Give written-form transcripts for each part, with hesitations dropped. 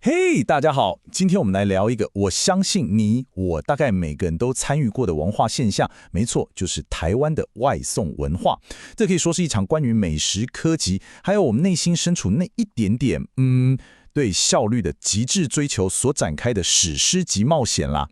嘿，大家好，今天我們來聊一個我相信我大概每個人都參與過的文化現象，沒錯，就是台灣的外送文化。這可以說是一場關於美食、科技，還有我們內心深處那一點點對效率的極致追求所展開的史詩級冒險啦。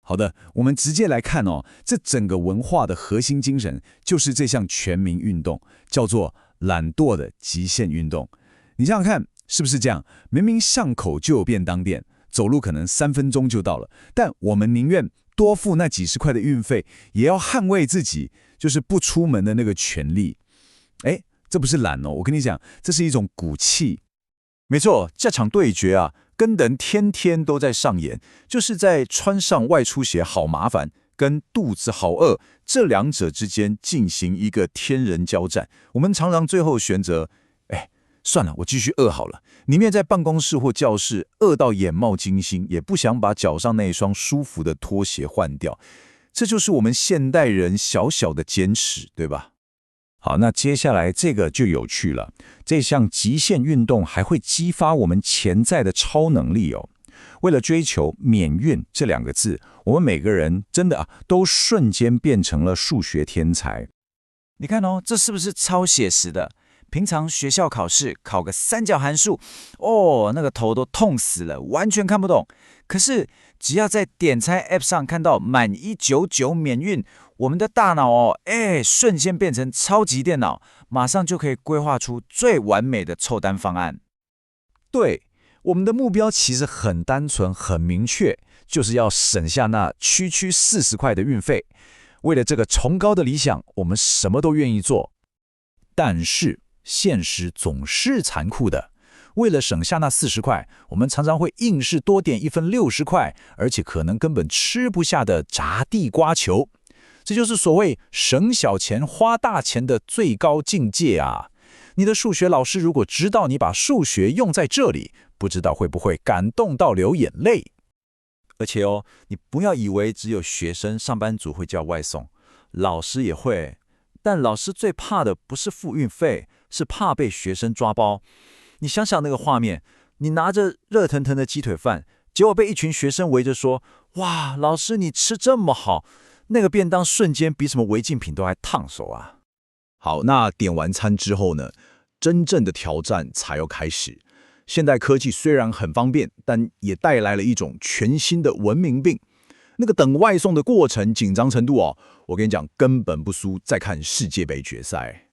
好的，我們直接來看哦，這整個文化的核心精神就是這項全民運動，叫做懶惰的極限運動。你想想看，是不是這樣？明明巷口就有便當店，走路可能3分鐘就到了，但我們寧願多付那幾十塊的運費，也要捍衛自己就是不出門的那個權利。哎，這不是懶哦，我跟你講，這是一種骨氣。沒錯，這場對決啊，跟人天天都在上演，就是在穿上外出鞋好麻煩，跟肚子好餓這兩者之間進行一個天人交戰。我們常常最後選擇，算了，我繼續餓好了。寧願在辦公室或教室餓到眼冒金星，也不想把腳上那一雙舒服的拖鞋換掉。這就是我們現代人小小的堅持，對吧？好，那接下來這個就有趣了。這項極限運動還會激發我們潛在的超能力哦。為了追求免運這2個字，我們每個人真的都瞬間變成了數學天才。你看哦，這是不是超寫實的？平常學校考試考個三角函數，那個頭都痛死了，完全看不懂。可是只要在點餐 App 上看到滿199免運，我們的大腦瞬間變成超級電腦，馬上就可以規劃出最完美的湊單方案。對，我們的目標其實很單純、很明確，就是要省下那區40塊的運費。為了這個崇高的理想，我們什麼都願意做。但是現實總是殘酷的，為了省下那40塊，我們常常會硬是多點一份60塊，而且可能根本吃不下的炸地瓜球。這就是所謂省小錢花大錢的最高境界啊！你的數學老師如果知道你把數學用在這裡，不知道會不會感動到流眼淚。而且你不要以為只有學生、上班族會叫外送，老師也會。但老師最怕的不是付運費，是怕被學生抓包。你想想那個畫面，你拿着熱騰騰的雞腿飯，結果被一群學生圍着說：“哇，老師你吃這麼好！”那個便當瞬間比什麼違禁品都還燙手啊！好，那點完餐之後呢，真正的挑戰才要開始。現代科技雖然很方便，但也帶來了一種全新的文明病。那個等外送的過程緊張程度我跟你講，根本不輸在看世界杯決賽。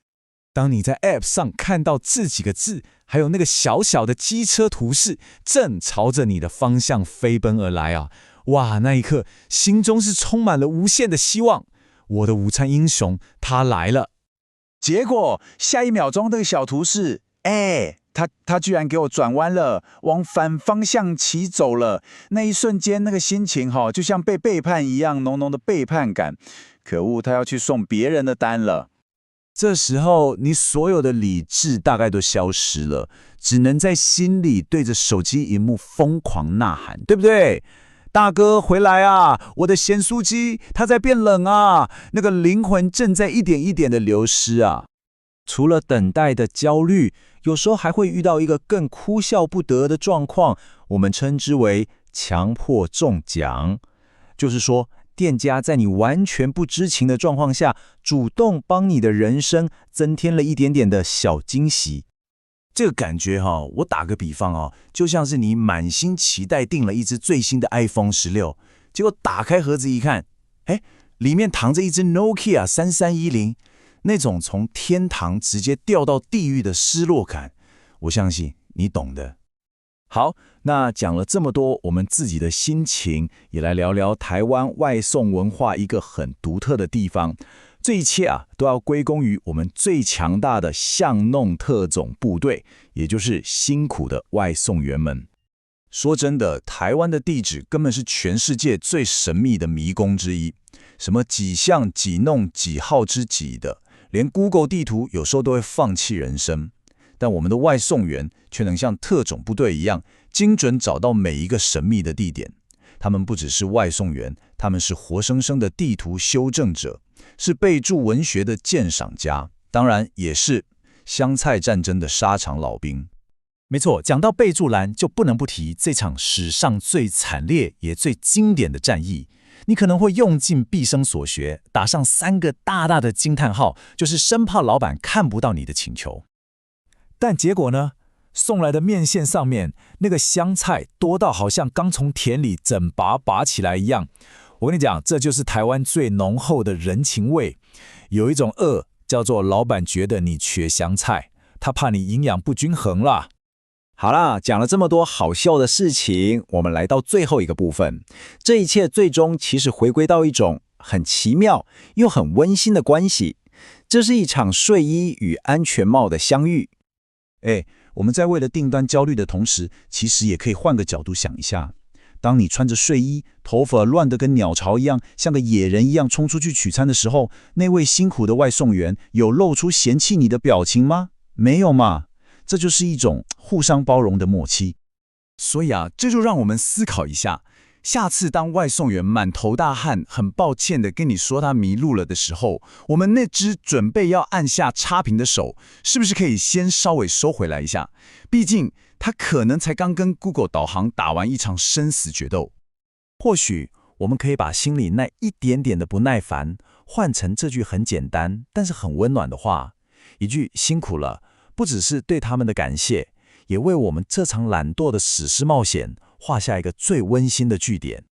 當你在 App 上看到這幾個字，還有那個小小的機車圖示，正朝着你的方向飛奔而來哇，那一刻心中是充滿了無限的希望。我的午餐英雄他來了。結果下一秒鐘，那個小圖示，他居然給我轉彎了，往反方向騎走了。那一瞬間，那個心情就像被背叛一樣，濃濃的背叛感。可惡，他要去送別人的單了。這時候，你所有的理智大概都消失了，只能在心裡對着手機螢幕瘋狂吶喊，對不對？大哥回來啊！我的鹹酥雞它在變冷啊！那個靈魂正在一點一點的流失啊！除了等待的焦慮，有時候還會遇到一個更哭笑不得的狀況，我們稱之為強迫中獎。就是說，店家在你完全不知情的狀況下，主動幫你的人生增添了一點點的小驚喜。這個感覺我打個比方就像是你滿心期待訂了一隻最新的 iPhone 16，結果打開盒子一看，裡面躺着一隻 Nokia 3310，那種從天堂直接掉到地獄的失落感，我相信你懂的。好，那講了這麼多我們自己的心情，也來聊聊台灣外送文化一個很獨特的地方。這一切都要歸功於我們最強大的巷弄特種部隊，也就是辛苦的外送員們。說真的，台灣的地址根本是全世界最神秘的迷宮之一，什麼幾巷幾弄幾號之幾的，連 Google 地圖有時候都會放棄人生。但我們的外送員卻能像特種部隊一樣，精準找到每一個神秘的地點。他們不只是外送員，他們是活生生的地圖修正者，是備註文學的鑑賞家，當然也是香菜戰爭的沙場老兵。沒錯，講到備註欄，就不能不提這場史上最慘烈也最經典的戰役。你可能會用盡畢生所學，打上3個大大的驚嘆號，就是生怕老闆看不到你的請求。但結果呢？送來的麵線上面那個香菜多到好像剛從田裡整把拔起來一樣。我跟你講，這就是台灣最濃厚的人情味。有一種餓叫做老闆覺得你缺香菜，他怕你營養不均衡啦。好啦，講了這麼多好笑的事情，我們來到最後一個部分。這一切最終其實回歸到一種很奇妙又很溫馨的關係。這是一場睡衣與安全帽的相遇。我們在為了訂單焦慮的同時，其實也可以換個角度想一下。當你穿着睡衣，頭髮亂得跟鳥巢一樣，像個野人一樣衝出去取餐的時候，那位辛苦的外送員有露出嫌棄你的表情嗎？沒有嘛。這就是一種互相包容的默契。所以啊，這就讓我們思考一下，下次當外送員滿頭大汗、很抱歉地跟你說他迷路了的時候，我們那只準備要按下差評的手，是不是可以先稍微收回來一下？畢竟他可能才剛跟 Google 導航打完一場生死決鬥。或許我們可以把心裡那一點點的不耐煩，換成這句很簡單但是很溫暖的話，一句辛苦了。不只是對他們的感謝，也為我們這場懶惰的史詩冒險畫下一個最溫馨的句點。